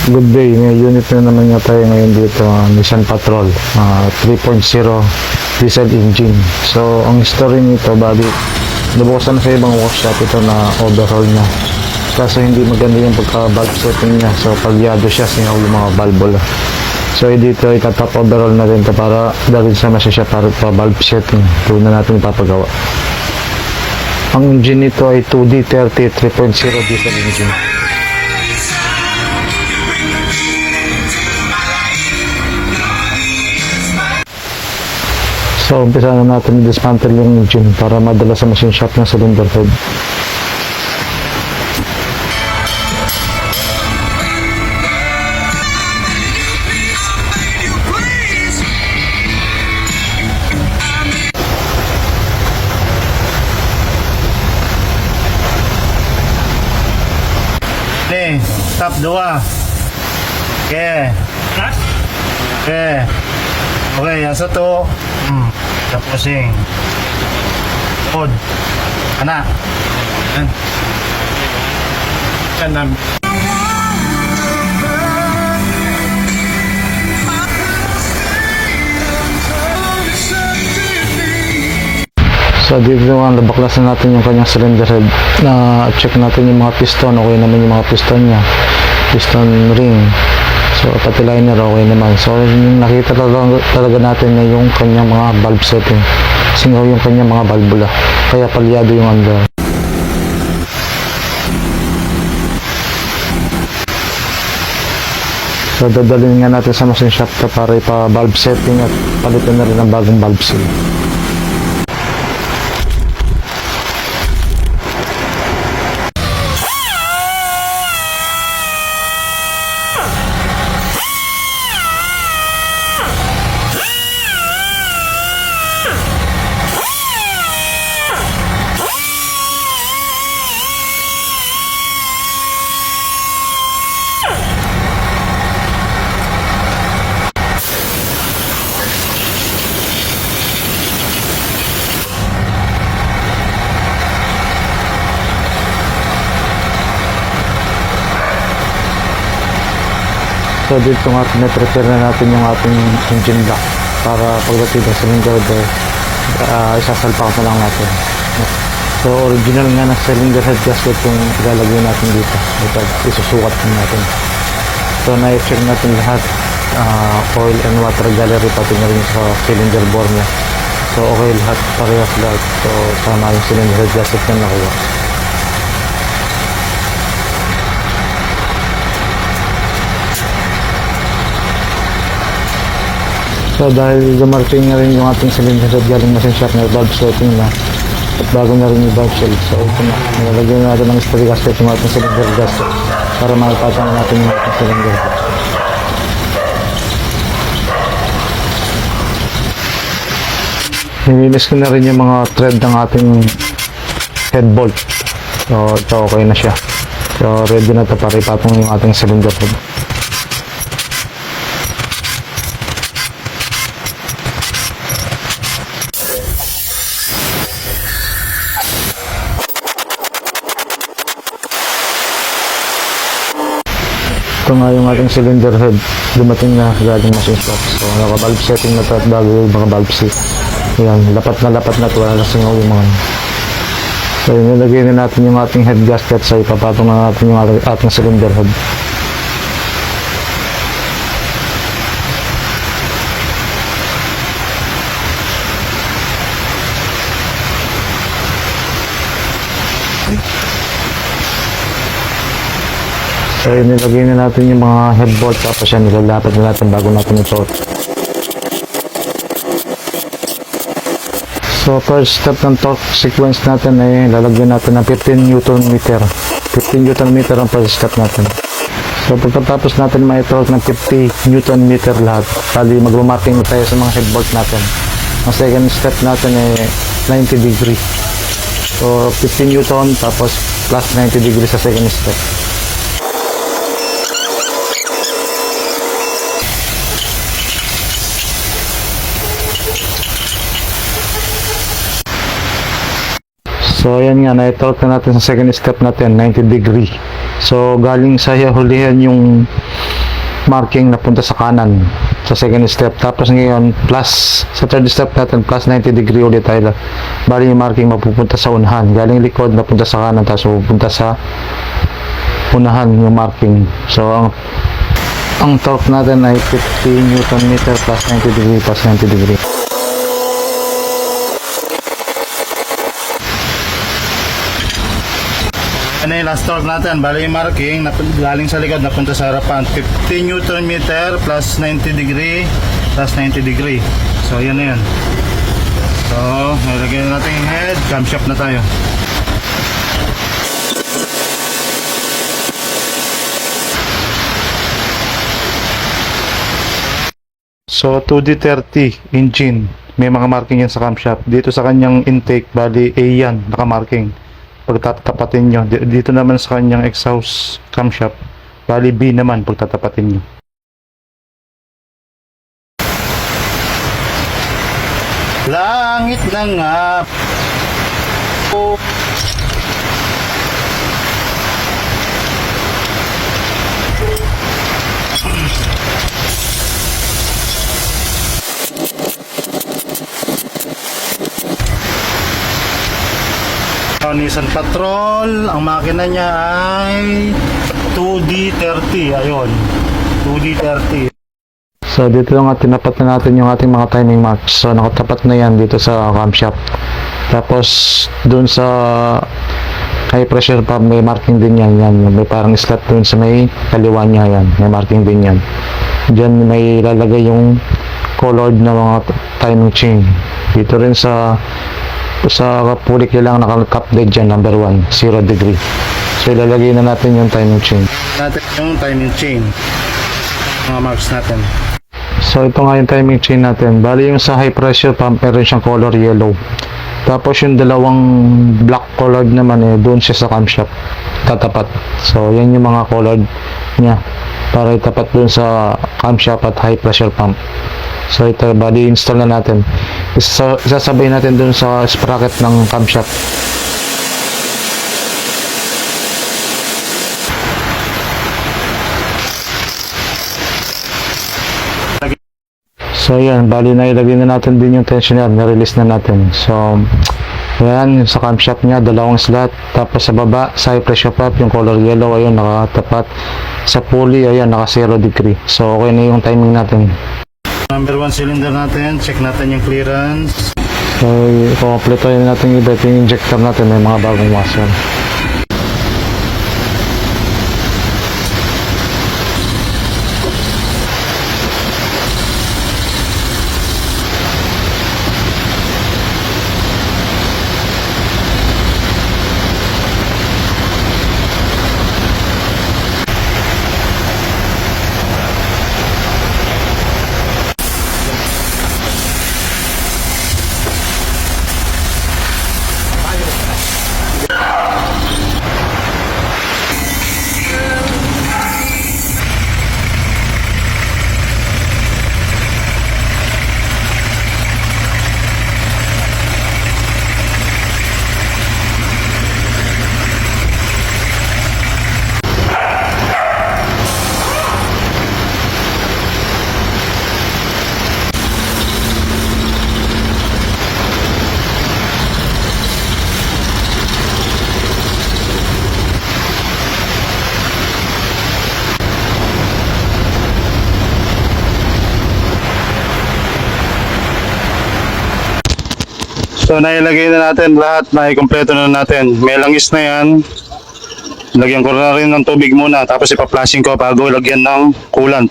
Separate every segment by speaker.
Speaker 1: Good day, may unit na naman nga tayo ngayon dito, Nissan Patrol 3.0 diesel engine. So ang story nito, bali nabukasan sa ibang workshop ito na overhaul na, kaso hindi maganda yung pagka-valve setting niya. So pagyado siya, singaw yung mga valve. So dito itatap overhaul na rin ito para dalhin sa masya para pa valve setting. Ito na natin ipapagawa. Ang engine nito ay 2D30 3.0 diesel engine. So, umpisa na natin dismantle yung engine para madala sa machine shop ng cylinder head.
Speaker 2: Okay, stop 2. Okay. Okay. Okay, asa to? Tapusing. Pod. Anak. Yan. Yan.
Speaker 1: So dito naman nabaklasan natin yung kanyang cylinder head, na check natin yung mga piston, okay naman yung mga piston niya, piston ring. So pati liner okay naman. So yung nakita talaga natin na yung kanyang mga valve setting, singaw yung kanyang mga valvula, kaya palyado yung under. So dadalhin nga natin sa machine shop para ipa valve setting at palitan na rin ang bagong valve seal. So dito nga pinaprepare na natin yung ating engine block para pagdating ng cylinder head, isasalpak na lang natin. So original nga na cylinder head gasket yung ilalagay natin dito. Ito, isusukat natin. So na-check natin lahat, oil and water gallery, pati na rin sa cylinder bore niya. So okay lahat, parehas lahat. So tama yung cylinder head gasket na nakuha. So dahil dumarting na rin yung ating cylinder head galing machine shop na valve setting na, at bago na rin yung valve seal. So ito na, nalagyan natin ng spray gasket yung ating cylinder gasket para makipatan natin yung ating cylinder head. Nilinis ko na rin yung mga thread ng ating head bolt. So ito okay na siya. So ready na ito para ipatong yung ating cylinder head. Ito nga yung ating cylinder head, dumating na galing machine shop. So naka-valve setting na ito at bago yung mga valve seal. Yan, lapat na ito, wala singaw yung mga. So nilagay na natin yung ating head gasket, so ipapatong na natin yung ating cylinder head. So nilagay na natin yung mga head bolt, tapos yan nilalapit na natin bago natin ito. So first step ng torque sequence natin ay lalagyan natin ng 15 Newton meter. 15 Newton meter ang first step natin. So pagkatapos natin ma-torque ng 50 Newton meter lahat, bali magmamarking tayo sa mga head bolt natin. Ang second step natin ay 90 degree. So 15 Newton tapos plus 90 degree sa second step. So ayan nga, na-torque na natin sa second step natin, 90 degree. So galing sa hulihan yung marking na punta sa kanan sa second step. Tapos ngayon plus sa third step natin plus 90 degree ulit tayo. Bali yung marking mapupunta sa unahan, galing likod na punta sa kanan, tapos pupunta sa unahan yung marking. So ang torque natin ay 50 Newton meter plus 90 degree plus 90 degree.
Speaker 2: Ano yung last torque natin? Bali yung marking galing sa likod napunta sa harapan. 50 Newton meter plus 90 degree plus 90 degree. So yan na yan. So nilagyan natin yung head. Camshaft na tayo.
Speaker 1: So 2D30 engine, may mga marking yan sa camshaft. Dito sa kanyang intake, bali A yan, naka-marking. Pagtatapatin nyo, dito naman sa kanyang exhaust camshaft, bali B naman pagtatapatin nyo.
Speaker 2: Langit na nga. Nissan Patrol, ang makina niya ay 2D30. Ayun, 2D30.
Speaker 1: So dito nga tinapat na natin yung ating mga timing marks. So nakatapat na yan dito sa camshaft. Tapos dun sa high pressure pump may marking din yan. May parang slot dun sa may kaliwa niya yan. May marking din yan. Diyan may lalagay yung colored na mga timing chain. Dito rin sa pulik nyo lang naka-cap dead dyan, number 1, 0 degree. So ilalagay na natin yung timing chain.
Speaker 2: Natin yung timing chain. Mga marks natin.
Speaker 1: So ito nga yung timing chain natin. Bali yung sa high pressure pump meron siyang color yellow. Tapos yung dalawang black colored naman doon siya sa camshaft tatapat. So yan yung mga colored niya para itapat doon sa camshaft at high pressure pump. So ito, bali install na natin. Isasabay natin doon sa sprocket ng camshaft. So yan, bali na ilagay na natin din yung tensioner, na-release na natin. So yan, sa camshaft niya, dalawang slot. Tapos sa baba, sa high pressure pump, yung color yellow, ayun, nakatapat. Sa pulley, ayan, naka 0 degree. So okay na yung timing natin.
Speaker 2: Number 1 cylinder natin, check natin yung clearance.
Speaker 1: So, i-complete natin yung iba. Ito yung injector natin, may mga bagong washer.
Speaker 2: So nailagay na natin lahat, naikumpleto na natin. May langis na yan. Lagyan ko na rin ng tubig muna, tapos ipa-flashing ko bago lagyan ng coolant.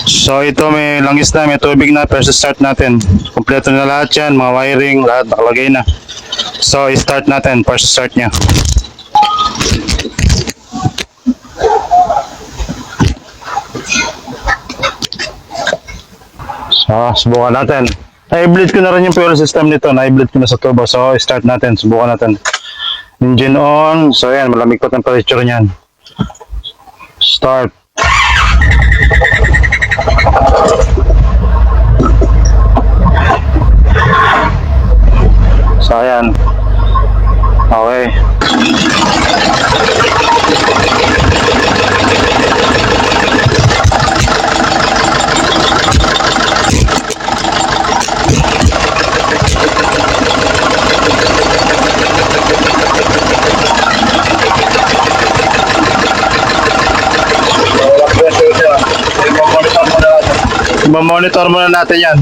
Speaker 2: So ito may langis na, may tubig na, first start natin. Kompleto na lahat yan, mga wiring, lahat nakalagay na. So i-start natin, first start nya. So subukan natin. Na-bleed ko na rin yung fuel system nito, na-bleed ko na sa turbo. So start natin, subukan natin. Engine on. So yan, malamig pa temperature niyan. Start. So ayan. Okay. monitor muna natin yan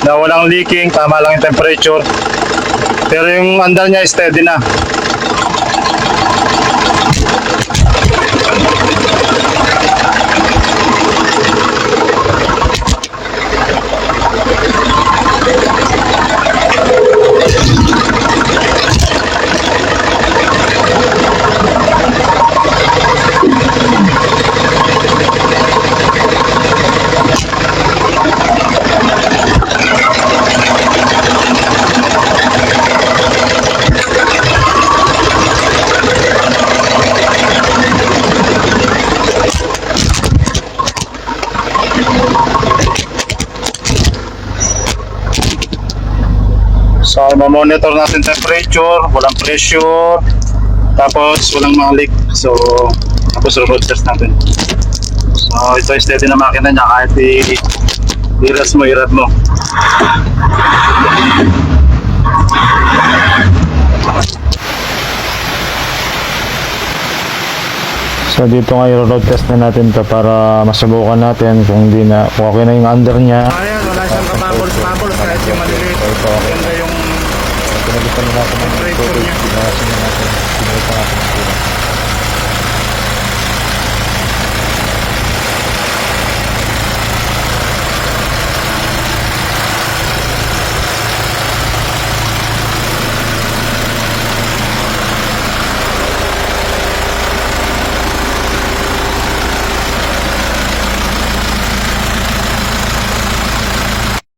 Speaker 2: na walang leaking, tama lang yung temperature, pero yung under niya steady na. So, monitor natin temperature, walang pressure, tapos walang mga leak. So, tapos road test natin. So, ito steady na makina niya kahit i-iras mo, irat mo.
Speaker 1: So dito ngayon road test na natin to para masubukan natin kung hindi na kung okay na yung under niya.
Speaker 2: Ayan, wala siyang kababol-babol kahit yung maliliit. Ganda yung
Speaker 1: Pinagatan na natin ng
Speaker 2: temperature niya.
Speaker 1: Pinasin na natin. Pinagatan natin ng